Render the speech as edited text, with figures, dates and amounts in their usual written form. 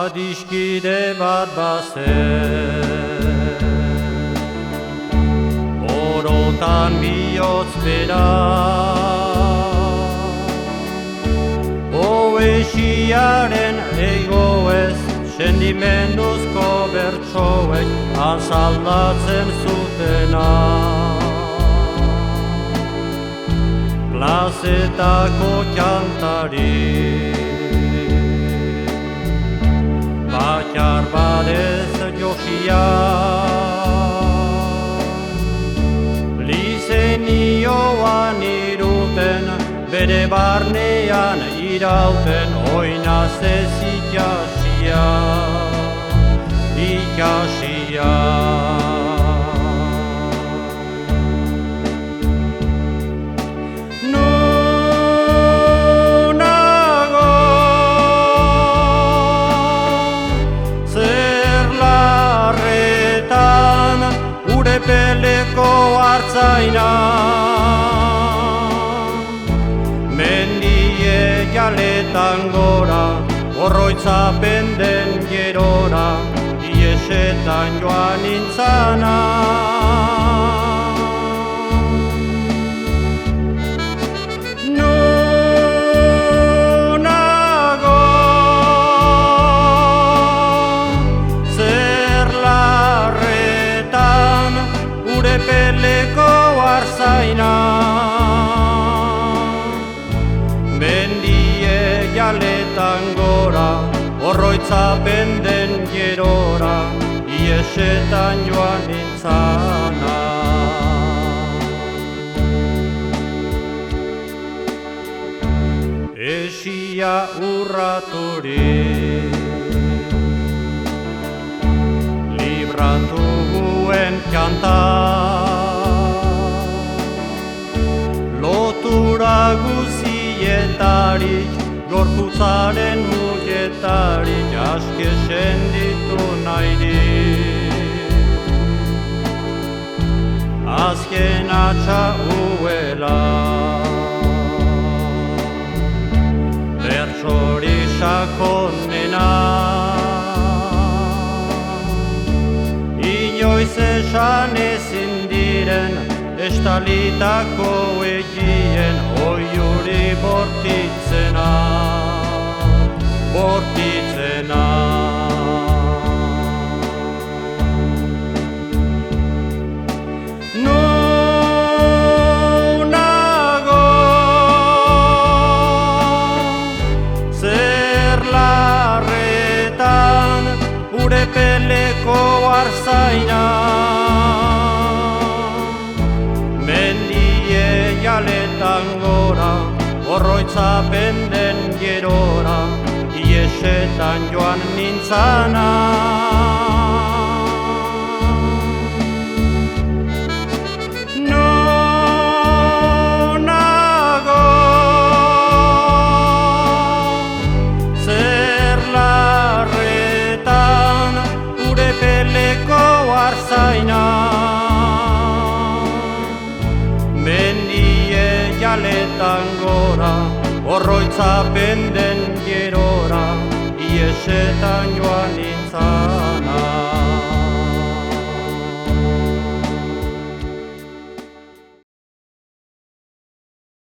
adiskide bat bazen, orotan bihotz bera. Poesiaren egoez, sendimenduzko bertsoek azaldatzen zutena. Plazetako kantari, bakar badez josia, lizenioan iruten, bere barnean irauten, oinaz ez ikasia, ikasia. Urepeleko hartzaina, mendie jaletan gora, orroitzapen den gerora, iesetan joan nintzana. Urepeleko hartzaina, mendie jaletan gora, orroitzapen den gerora, iesetan joan nintzana. Esia urraturik, libratu guen kanta, lotura guzietarik, gorputzaren mugietarik, aske senditu nahirik. Azken atxa uela, bertsori sakonena, inoiz esan ezin diren, estalitako egien, oiuri bortitzena, bortitzena. Nunago, zer larretan, urepeleko hartzaina, mendie jaletan gora, orroitzapen den gerora, iesetan joan nintzana. Nunago, zer larretan, urepeleko hartzaina, mendie jaletan gora, orroitzapen den gerora, iesetan joan nintzana.